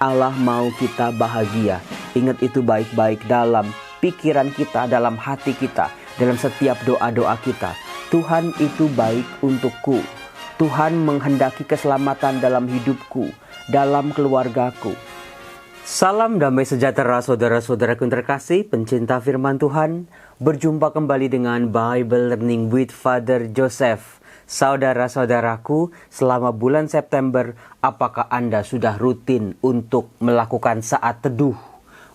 Allah mau kita bahagia. Ingat itu baik-baik dalam pikiran kita, dalam hati kita, dalam setiap doa-doa kita. Tuhan itu baik untukku. Tuhan menghendaki keselamatan dalam hidupku, dalam keluargaku. Salam damai sejahtera saudara-saudaraku yang terkasih, pencinta firman Tuhan. Berjumpa kembali dengan Bible Learning with Father Joseph. Saudara-saudaraku, selama bulan September, apakah Anda sudah rutin untuk melakukan saat teduh,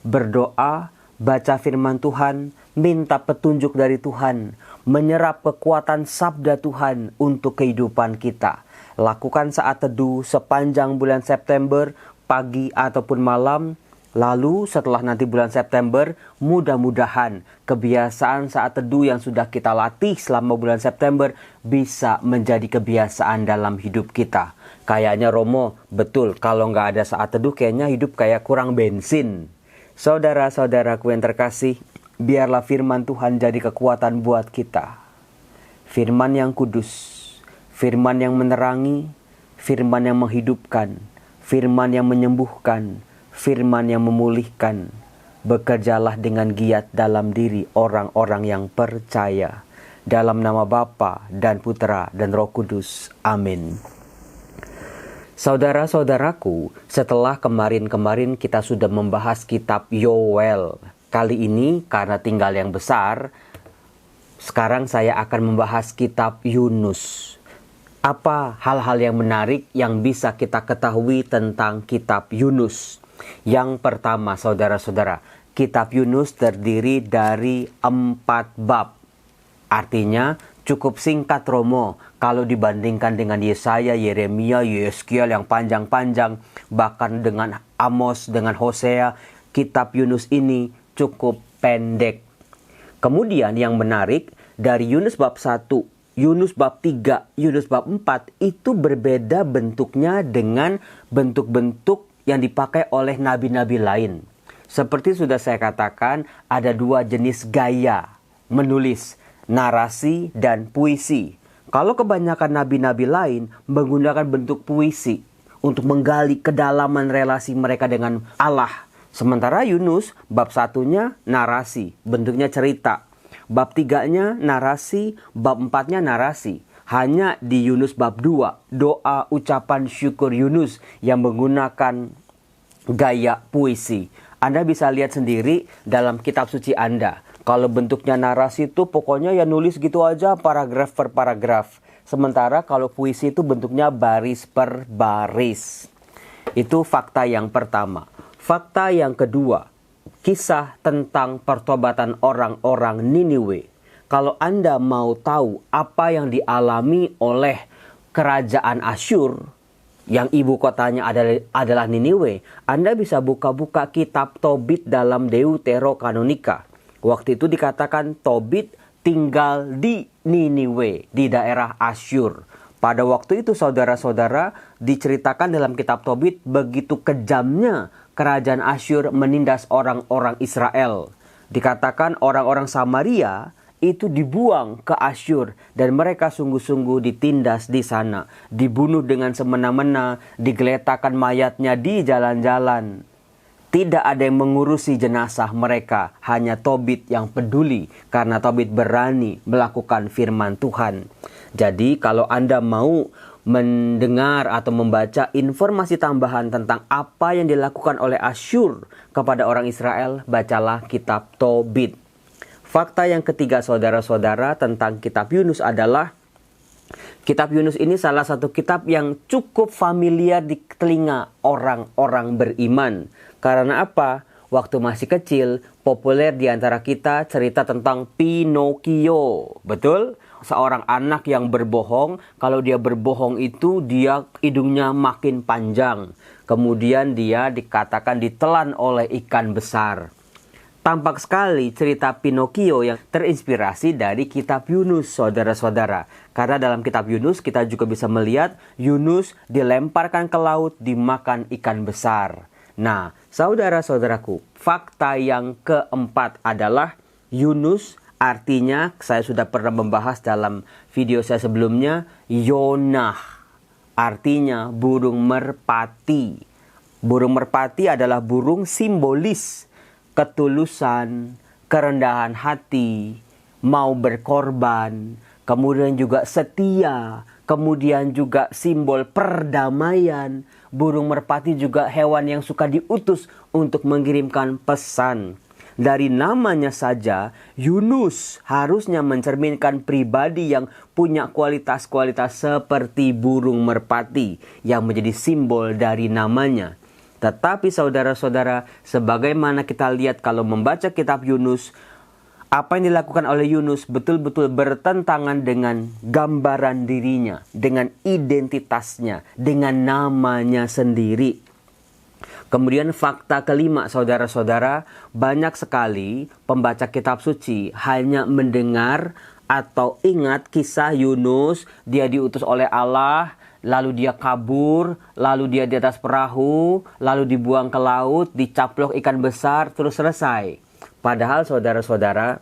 berdoa, baca firman Tuhan, minta petunjuk dari Tuhan, menyerap kekuatan sabda Tuhan untuk kehidupan kita? Lakukan saat teduh sepanjang bulan September, pagi ataupun malam. Lalu setelah nanti bulan September, mudah-mudahan kebiasaan saat teduh yang sudah kita latih selama bulan September bisa menjadi kebiasaan dalam hidup kita. Kayaknya Romo, betul, kalau nggak ada saat teduh kayaknya hidup kayak kurang bensin. Saudara-saudaraku yang terkasih, biarlah firman Tuhan jadi kekuatan buat kita. Firman yang kudus, firman yang menerangi, firman yang menghidupkan, firman yang menyembuhkan, firman yang memulihkan. Bekerjalah dengan giat dalam diri orang-orang yang percaya. Dalam nama Bapa dan Putra dan Roh Kudus. Amin. Saudara-saudaraku, setelah kemarin-kemarin kita sudah membahas kitab Yoel. Kali ini karena tinggal yang besar, sekarang saya akan membahas kitab Yunus. Apa hal-hal yang menarik yang bisa kita ketahui tentang kitab Yunus? Yang pertama, saudara-saudara, kitab Yunus terdiri dari 4 bab. Artinya cukup singkat, Romo, kalau dibandingkan dengan Yesaya, Yeremia, Yeskiel yang panjang-panjang, bahkan dengan Amos, dengan Hosea, kitab Yunus ini cukup pendek. Kemudian yang menarik, dari Yunus bab 1, Yunus bab 3, Yunus bab 4 itu berbeda bentuknya dengan bentuk-bentuk yang dipakai oleh nabi-nabi lain. Seperti sudah saya katakan, ada 2 jenis gaya menulis, narasi dan puisi. Kalau kebanyakan nabi-nabi lain menggunakan bentuk puisi untuk menggali kedalaman relasi mereka dengan Allah. Sementara Yunus bab 1-nya narasi, bentuknya cerita. Bab 3-nya narasi, bab 4-nya narasi. Hanya di Yunus bab 2, doa ucapan syukur Yunus yang menggunakan gaya puisi. Anda bisa lihat sendiri dalam kitab suci Anda. Kalau bentuknya narasi itu pokoknya ya nulis gitu aja, paragraf per paragraf. Sementara kalau puisi itu bentuknya baris per baris. Itu fakta yang pertama. Fakta yang kedua, kisah tentang pertobatan orang-orang Niniwe. Kalau Anda mau tahu apa yang dialami oleh kerajaan Asyur, yang ibu kotanya adalah Niniwe, Anda bisa buka-buka kitab Tobit dalam Deuterokanonika. Waktu itu dikatakan Tobit tinggal di Niniwe, di daerah Asyur. Pada waktu itu saudara-saudara, diceritakan dalam kitab Tobit begitu kejamnya kerajaan Asyur menindas orang-orang Israel. Dikatakan orang-orang Samaria itu dibuang ke Asyur dan mereka sungguh-sungguh ditindas di sana, dibunuh dengan semena-mena, digeletakkan mayatnya di jalan-jalan. Tidak ada yang mengurusi jenazah mereka, hanya Tobit yang peduli karena Tobit berani melakukan firman Tuhan. Jadi kalau Anda mau mendengar atau membaca informasi tambahan tentang apa yang dilakukan oleh Asyur kepada orang Israel, bacalah kitab Tobit. Fakta yang ketiga, saudara-saudara, tentang kitab Yunus adalah kitab Yunus ini salah satu kitab yang cukup familiar di telinga orang-orang beriman. Karena apa? Waktu masih kecil, populer di antara kita cerita tentang Pinocchio. Betul? Seorang anak yang berbohong, kalau dia berbohong itu dia hidungnya makin panjang. Kemudian dia dikatakan ditelan oleh ikan besar. Tampak sekali cerita Pinocchio yang terinspirasi dari kitab Yunus, saudara-saudara. Karena dalam kitab Yunus kita juga bisa melihat Yunus dilemparkan ke laut dimakan ikan besar. Nah, saudara-saudaraku, fakta yang keempat adalah Yunus artinya, saya sudah pernah membahas dalam video saya sebelumnya, Yonah. Artinya burung merpati. Burung merpati adalah burung simbolis ketulusan, kerendahan hati, mau berkorban, kemudian juga setia, kemudian juga simbol perdamaian. Burung merpati juga hewan yang suka diutus untuk mengirimkan pesan. Dari namanya saja, Yunus harusnya mencerminkan pribadi yang punya kualitas-kualitas seperti burung merpati yang menjadi simbol dari namanya. Tetapi saudara-saudara, sebagaimana kita lihat kalau membaca kitab Yunus, apa yang dilakukan oleh Yunus betul-betul bertentangan dengan gambaran dirinya, dengan identitasnya, dengan namanya sendiri. Kemudian fakta kelima, saudara-saudara, banyak sekali pembaca kitab suci hanya mendengar atau ingat kisah Yunus, dia diutus oleh Allah, lalu dia kabur, lalu dia di atas perahu, lalu dibuang ke laut, dicaplok ikan besar, terus selesai. Padahal saudara-saudara,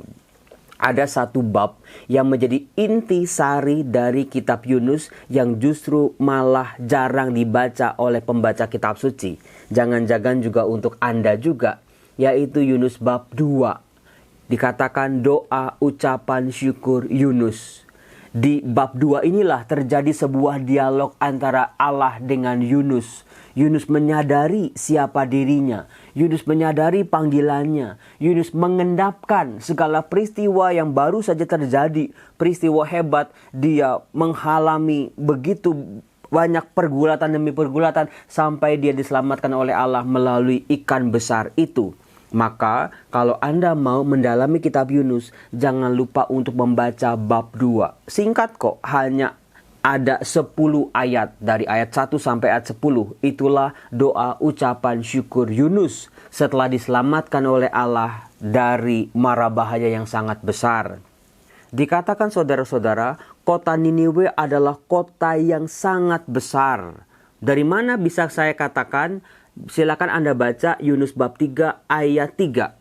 ada satu bab yang menjadi inti sari dari kitab Yunus yang justru malah jarang dibaca oleh pembaca kitab suci. Jangan-jangan juga untuk Anda juga, yaitu Yunus bab 2. Dikatakan doa ucapan syukur Yunus. Di bab 2 inilah terjadi sebuah dialog antara Allah dengan Yunus. Yunus menyadari siapa dirinya. Yunus menyadari panggilannya. Yunus mengendapkan segala peristiwa yang baru saja terjadi. Peristiwa hebat, dia menghalami begitu banyak pergulatan demi pergulatan sampai dia diselamatkan oleh Allah melalui ikan besar itu. Maka kalau Anda mau mendalami kitab Yunus, jangan lupa untuk membaca bab 2. Singkat kok, hanya ada 10 ayat. Dari ayat 1 sampai ayat 10. Itulah doa ucapan syukur Yunus setelah diselamatkan oleh Allah dari mara bahaya yang sangat besar. Dikatakan saudara-saudara, kota Niniwe adalah kota yang sangat besar. Dari mana bisa saya katakan? Silakan Anda baca Yunus bab 3 ayat 3.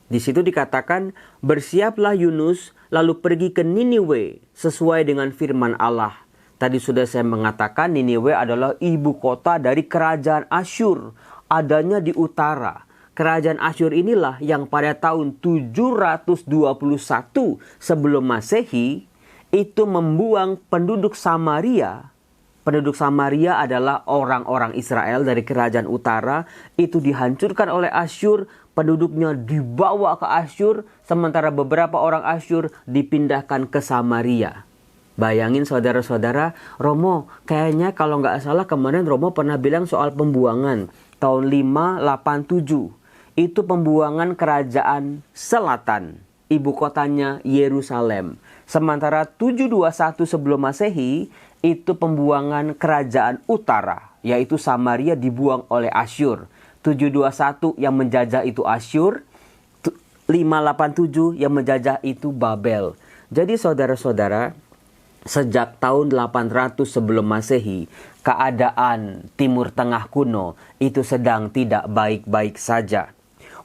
Di situ dikatakan, bersiaplah Yunus lalu pergi ke Niniwe sesuai dengan firman Allah. Tadi sudah saya mengatakan Niniwe adalah ibu kota dari kerajaan Asyur, adanya di utara. Kerajaan Asyur inilah yang pada tahun 721 sebelum Masehi itu membuang penduduk Samaria. Penduduk Samaria adalah orang-orang Israel dari kerajaan utara. Itu dihancurkan oleh Asyur. Penduduknya dibawa ke Asyur. Sementara beberapa orang Asyur dipindahkan ke Samaria. Bayangin saudara-saudara, Romo kayaknya kalau nggak salah kemarin Romo pernah bilang soal pembuangan. Tahun 587. Itu pembuangan kerajaan selatan. Ibu kotanya Yerusalem. Sementara 721 sebelum Masehi itu pembuangan kerajaan utara, yaitu Samaria dibuang oleh Asyur. 721 yang menjajah itu Asyur, 587 yang menjajah itu Babel. Jadi saudara-saudara, sejak tahun 800 sebelum Masehi, keadaan Timur Tengah kuno itu sedang tidak baik-baik saja.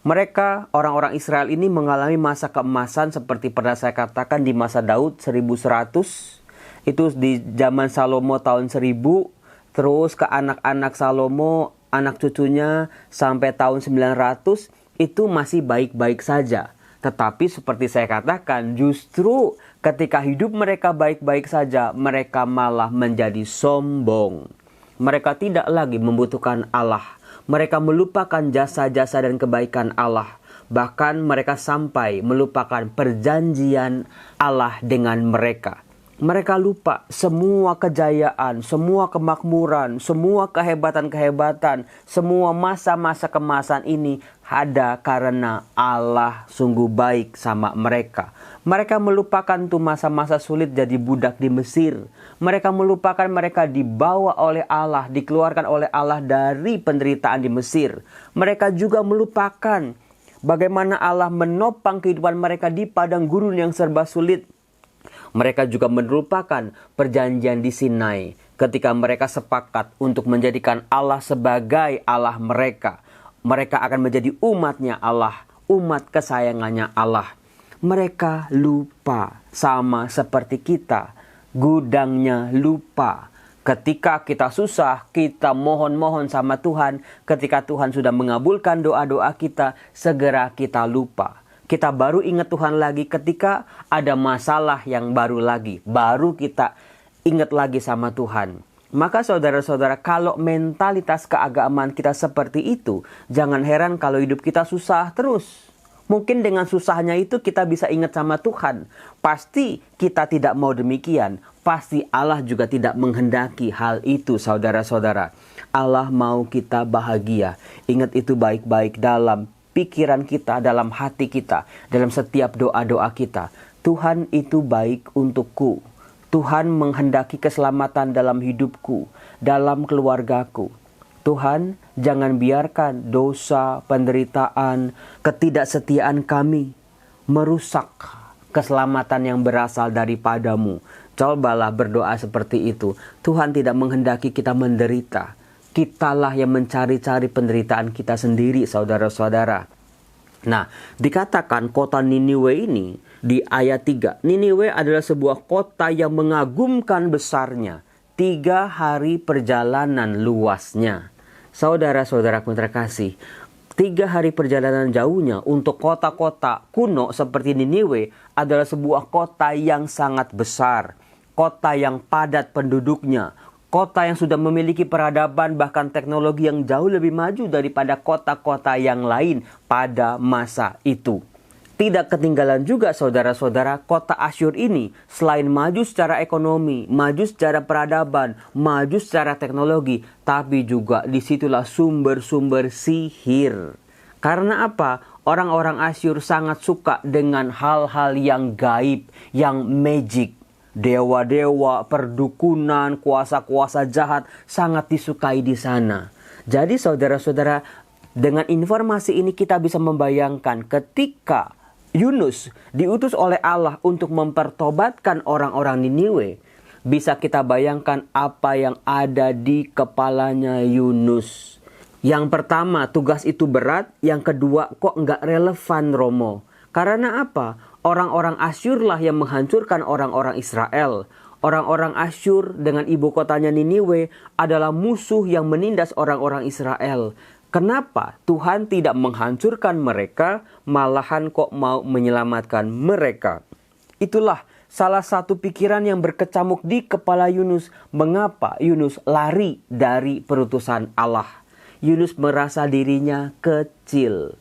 Mereka, orang-orang Israel ini mengalami masa keemasan seperti pernah saya katakan di masa Daud 1100. Itu di zaman Salomo tahun 1000. Terus ke anak-anak Salomo, anak cucunya sampai tahun 900. Itu masih baik-baik saja. Tetapi seperti saya katakan, justru ketika hidup mereka baik-baik saja, mereka malah menjadi sombong. Mereka tidak lagi membutuhkan Allah. Mereka melupakan jasa-jasa dan kebaikan Allah. Bahkan mereka sampai melupakan perjanjian Allah dengan mereka. Mereka lupa semua kejayaan, semua kemakmuran, semua kehebatan-kehebatan, semua masa-masa kemasan ini ada karena Allah sungguh baik sama mereka. Mereka melupakan tuh masa-masa sulit jadi budak di Mesir. Mereka melupakan mereka dibawa oleh Allah, dikeluarkan oleh Allah dari penderitaan di Mesir. Mereka juga melupakan bagaimana Allah menopang kehidupan mereka di padang gurun yang serba sulit. Mereka juga melupakan perjanjian di Sinai ketika mereka sepakat untuk menjadikan Allah sebagai Allah mereka. Mereka akan menjadi umatnya Allah, umat kesayangannya Allah. Mereka lupa sama seperti kita. Gudangnya lupa. Ketika kita susah, kita mohon-mohon sama Tuhan. Ketika Tuhan sudah mengabulkan doa-doa kita, segera kita lupa. Kita baru ingat Tuhan lagi ketika ada masalah yang baru lagi. Baru kita ingat lagi sama Tuhan. Maka saudara-saudara, kalau mentalitas keagamaan kita seperti itu, jangan heran kalau hidup kita susah terus. Mungkin dengan susahnya itu kita bisa ingat sama Tuhan. Pasti kita tidak mau demikian. Pasti Allah juga tidak menghendaki hal itu, saudara-saudara. Allah mau kita bahagia. Ingat itu baik-baik dalam pikiran kita, dalam hati kita, dalam setiap doa-doa kita. Tuhan itu baik untukku. Tuhan menghendaki keselamatan dalam hidupku, dalam keluargaku. Tuhan, jangan biarkan dosa, penderitaan, ketidaksetiaan kami merusak keselamatan yang berasal daripadamu. Cobalah berdoa seperti itu. Tuhan tidak menghendaki kita menderita. Kitalah yang mencari-cari penderitaan kita sendiri, saudara-saudara. Nah, dikatakan kota Niniwe ini di ayat 3. Niniwe adalah sebuah kota yang mengagumkan besarnya. 3 hari perjalanan luasnya. Saudara-saudaraku terkasih, 3 hari perjalanan jauhnya untuk kota-kota kuno seperti Niniwe adalah sebuah kota yang sangat besar. Kota yang padat penduduknya. Kota yang sudah memiliki peradaban bahkan teknologi yang jauh lebih maju daripada kota-kota yang lain pada masa itu. Tidak ketinggalan juga saudara-saudara, kota Asyur ini selain maju secara ekonomi, maju secara peradaban, maju secara teknologi, tapi juga disitulah sumber-sumber sihir. Karena apa? Orang-orang Asyur sangat suka dengan hal-hal yang gaib, yang magic. Dewa-dewa, perdukunan, kuasa-kuasa jahat sangat disukai di sana. Jadi saudara-saudara, dengan informasi ini kita bisa membayangkan ketika Yunus diutus oleh Allah untuk mempertobatkan orang-orang Niniwe, bisa kita bayangkan apa yang ada di kepalanya Yunus. Yang pertama, tugas itu berat. Yang kedua, kok nggak relevan, Romo? Karena apa? Orang-orang Asyur lah yang menghancurkan orang-orang Israel. Orang-orang Asyur dengan ibu kotanya Niniwe adalah musuh yang menindas orang-orang Israel. Kenapa Tuhan tidak menghancurkan mereka, malahan kok mau menyelamatkan mereka? Itulah salah satu pikiran yang berkecamuk di kepala Yunus. Mengapa Yunus lari dari perutusan Allah? Yunus merasa dirinya kecil.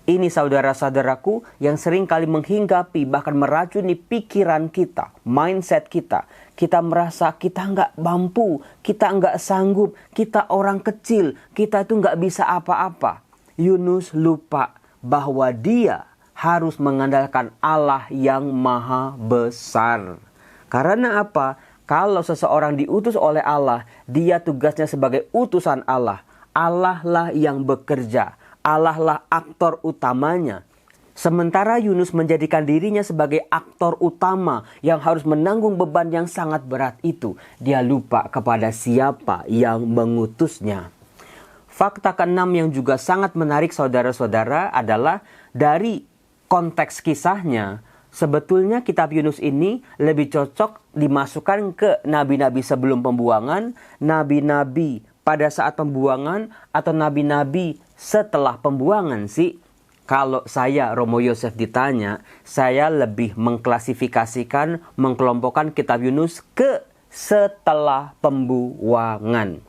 Ini saudara-saudaraku yang sering kali menghinggapi bahkan meracuni pikiran kita, mindset kita. Kita merasa kita nggak mampu, kita nggak sanggup, kita orang kecil, kita itu nggak bisa apa-apa. Yunus lupa bahwa dia harus mengandalkan Allah yang maha besar. Karena apa? Kalau seseorang diutus oleh Allah, dia tugasnya sebagai utusan Allah. Allah lah yang bekerja. Allah lah aktor utamanya. Sementara Yunus menjadikan dirinya sebagai aktor utama yang harus menanggung beban yang sangat berat itu. Dia lupa kepada siapa yang mengutusnya. Fakta keenam yang juga sangat menarik saudara-saudara adalah dari konteks kisahnya. Sebetulnya kitab Yunus ini lebih cocok dimasukkan ke nabi-nabi sebelum pembuangan, nabi-nabi pada saat pembuangan, atau nabi-nabi setelah pembuangan sih. Kalau saya, Romo Yosef, ditanya, saya lebih mengklasifikasikan, mengkelompokkan kitab Yunus ke setelah pembuangan.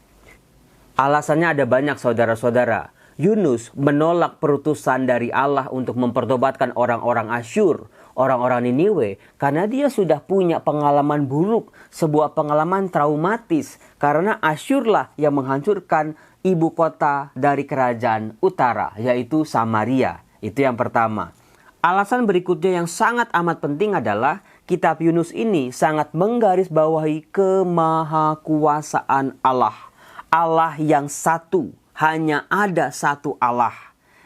Alasannya ada banyak saudara-saudara. Yunus menolak perutusan dari Allah untuk mempertobatkan orang-orang Asyur, orang-orang Niniwe, karena dia sudah punya pengalaman buruk, sebuah pengalaman traumatis, karena Asyurlah yang menghancurkan ibu kota dari kerajaan utara, yaitu Samaria. Itu yang pertama. Alasan berikutnya yang sangat amat penting adalah kitab Yunus ini sangat menggarisbawahi kemahakuasaan Allah. Allah yang satu, hanya ada satu Allah.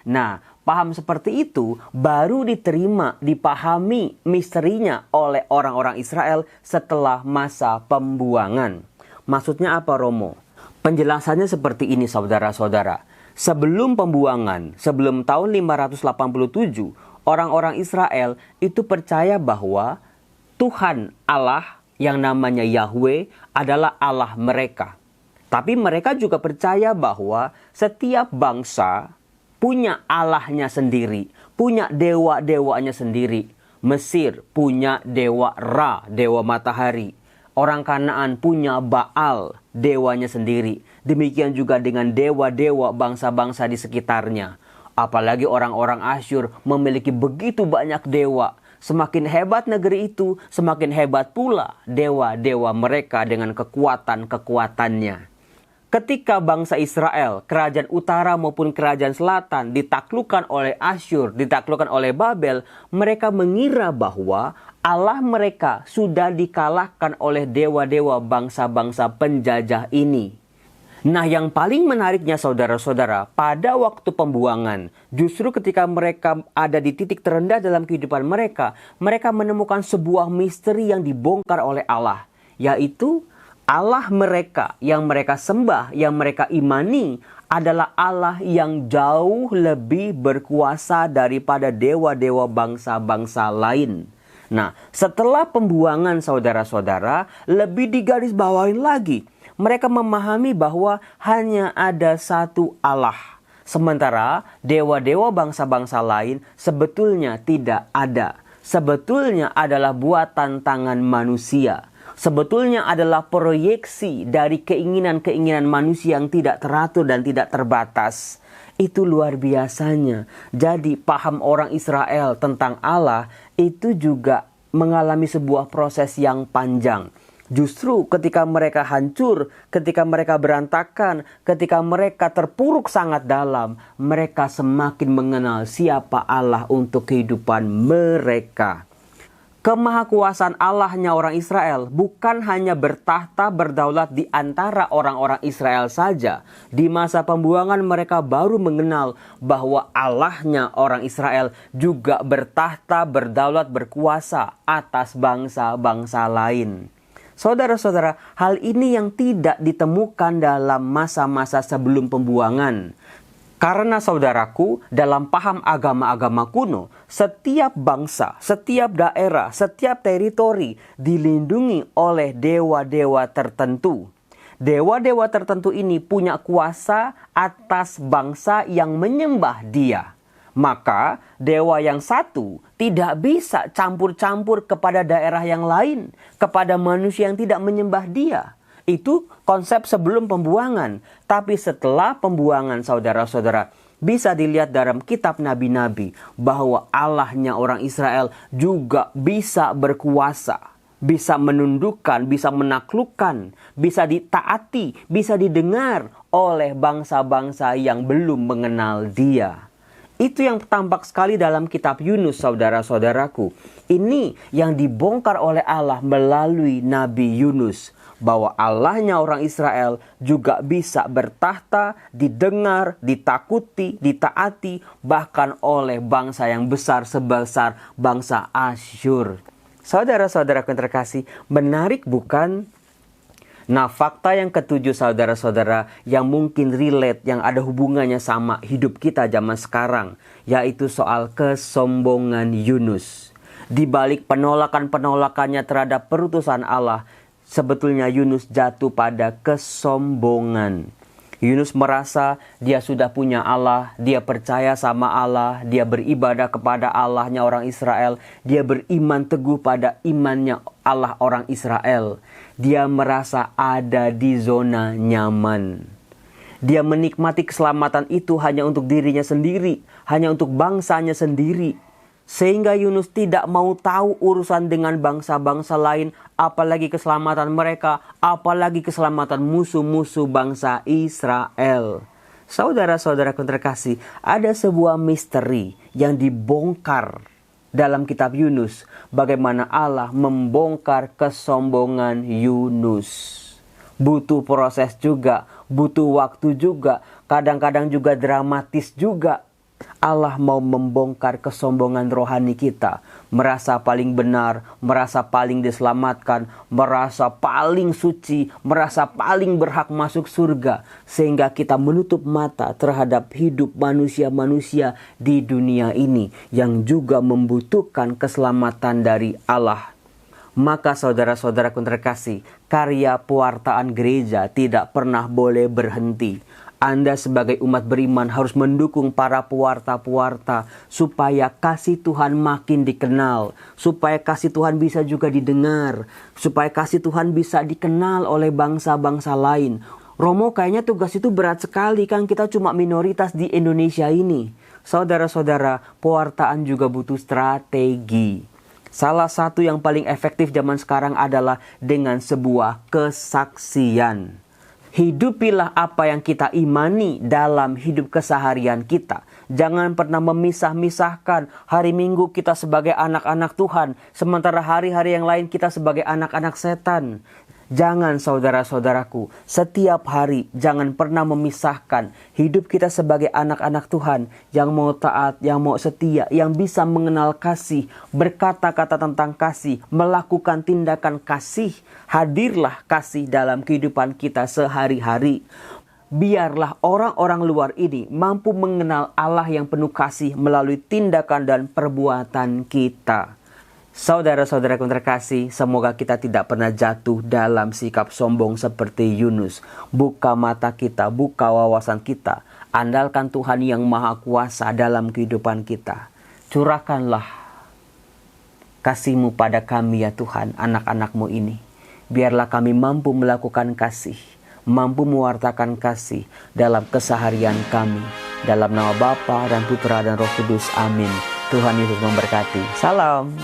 Nah, paham seperti itu baru diterima, dipahami misterinya oleh orang-orang Israel setelah masa pembuangan. Maksudnya apa, Romo? Penjelasannya seperti ini saudara-saudara. Sebelum pembuangan, sebelum tahun 587, orang-orang Israel itu percaya bahwa Tuhan Allah yang namanya Yahweh adalah Allah mereka. Tapi mereka juga percaya bahwa setiap bangsa punya Allahnya sendiri, punya dewa-dewanya sendiri. Mesir punya dewa Ra, dewa matahari. Orang Kanaan punya Baal, dewanya sendiri. Demikian juga dengan dewa-dewa bangsa-bangsa di sekitarnya. Apalagi orang-orang Asyur memiliki begitu banyak dewa. Semakin hebat negeri itu, semakin hebat pula dewa-dewa mereka dengan kekuatan-kekuatannya. Ketika bangsa Israel, kerajaan utara maupun kerajaan selatan ditaklukkan oleh Asyur, ditaklukkan oleh Babel, mereka mengira bahwa Allah mereka sudah dikalahkan oleh dewa-dewa bangsa-bangsa penjajah ini. Nah, yang paling menariknya saudara-saudara, pada waktu pembuangan, justru ketika mereka ada di titik terendah dalam kehidupan mereka, mereka menemukan sebuah misteri yang dibongkar oleh Allah, yaitu Allah mereka yang mereka sembah, yang mereka imani adalah Allah yang jauh lebih berkuasa daripada dewa-dewa bangsa-bangsa lain. Nah, setelah pembuangan saudara-saudara, lebih digarisbawahi lagi. Mereka memahami bahwa hanya ada satu Allah. Sementara dewa-dewa bangsa-bangsa lain sebetulnya tidak ada. Sebetulnya adalah buatan tangan manusia. Sebetulnya adalah proyeksi dari keinginan-keinginan manusia yang tidak teratur dan tidak terbatas. Itu luar biasanya. Jadi paham orang Israel tentang Allah itu juga mengalami sebuah proses yang panjang. Justru ketika mereka hancur, ketika mereka berantakan, ketika mereka terpuruk sangat dalam, mereka semakin mengenal siapa Allah untuk kehidupan mereka. Kemahakuasaan Allahnya orang Israel bukan hanya bertahta berdaulat di antara orang-orang Israel saja. Di masa pembuangan mereka baru mengenal bahwa Allahnya orang Israel juga bertahta berdaulat berkuasa atas bangsa-bangsa lain. Saudara-saudara, hal ini yang tidak ditemukan dalam masa-masa sebelum pembuangan. Karena saudaraku, dalam paham agama-agama kuno, setiap bangsa, setiap daerah, setiap teritori dilindungi oleh dewa-dewa tertentu. Dewa-dewa tertentu ini punya kuasa atas bangsa yang menyembah dia. Maka dewa yang satu tidak bisa campur-campur kepada daerah yang lain, kepada manusia yang tidak menyembah dia. Itu konsep sebelum pembuangan. Tapi setelah pembuangan saudara-saudara, bisa dilihat dalam kitab nabi-nabi bahwa Allahnya orang Israel juga bisa berkuasa. Bisa menundukkan, bisa menaklukkan, bisa ditaati, bisa didengar oleh bangsa-bangsa yang belum mengenal dia. Itu yang tampak sekali dalam kitab Yunus, saudara-saudaraku. Ini yang dibongkar oleh Allah melalui Nabi Yunus. Bahwa Allahnya orang Israel juga bisa bertahta, didengar, ditakuti, ditaati, bahkan oleh bangsa yang besar sebesar bangsa Asyur. Saudara-saudara yang terkasih, menarik bukan? Nah, fakta yang ketujuh saudara-saudara yang mungkin relate, yang ada hubungannya sama hidup kita zaman sekarang, yaitu soal kesombongan Yunus. Di balik penolakan-penolakannya terhadap perutusan Allah, sebetulnya Yunus jatuh pada kesombongan. Yunus merasa dia sudah punya Allah, dia percaya sama Allah, dia beribadah kepada Allahnya orang Israel, dia beriman teguh pada imannya Allah orang Israel. Dia merasa ada di zona nyaman. Dia menikmati keselamatan itu hanya untuk dirinya sendiri, hanya untuk bangsanya sendiri. Sehingga Yunus tidak mau tahu urusan dengan bangsa-bangsa lain, apalagi keselamatan mereka, apalagi keselamatan musuh-musuh bangsa Israel. Saudara-saudara yang terkasih, ada sebuah misteri yang dibongkar dalam kitab Yunus. Bagaimana Allah membongkar kesombongan Yunus. Butuh proses juga, butuh waktu juga, kadang-kadang juga dramatis juga. Allah mau membongkar kesombongan rohani kita. Merasa paling benar, merasa paling diselamatkan, merasa paling suci, merasa paling berhak masuk surga. Sehingga kita menutup mata terhadap hidup manusia-manusia di dunia ini yang juga membutuhkan keselamatan dari Allah. Maka saudara-saudaraku terkasih, karya pewartaan gereja tidak pernah boleh berhenti. Anda sebagai umat beriman harus mendukung para pewarta-pewarta supaya kasih Tuhan makin dikenal, supaya kasih Tuhan bisa juga didengar, supaya kasih Tuhan bisa dikenal oleh bangsa-bangsa lain. Romo, kayaknya tugas itu berat sekali, kan kita cuma minoritas di Indonesia ini. Saudara-saudara, pewartaan juga butuh strategi. Salah satu yang paling efektif zaman sekarang adalah dengan sebuah kesaksian. Hidupilah apa yang kita imani dalam hidup keseharian kita. Jangan pernah memisah-misahkan hari Minggu kita sebagai anak-anak Tuhan, sementara hari-hari yang lain kita sebagai anak-anak setan. Jangan, saudara-saudaraku, setiap hari jangan pernah memisahkan hidup kita sebagai anak-anak Tuhan yang mau taat, yang mau setia, yang bisa mengenal kasih, berkata-kata tentang kasih, melakukan tindakan kasih. Hadirlah kasih dalam kehidupan kita sehari-hari. Biarlah orang-orang luar ini mampu mengenal Allah yang penuh kasih melalui tindakan dan perbuatan kita. Saudara-saudaraku terkasih, semoga kita tidak pernah jatuh dalam sikap sombong seperti Yunus. Buka mata kita, buka wawasan kita. Andalkan Tuhan yang Maha Kuasa dalam kehidupan kita. Curahkanlah kasih-Mu pada kami ya Tuhan, anak-anak-Mu ini. Biarlah kami mampu melakukan kasih, mampu mewartakan kasih dalam keseharian kami. Dalam nama Bapa dan Putra dan Roh Kudus, amin. Tuhan Yesus memberkati. Salam.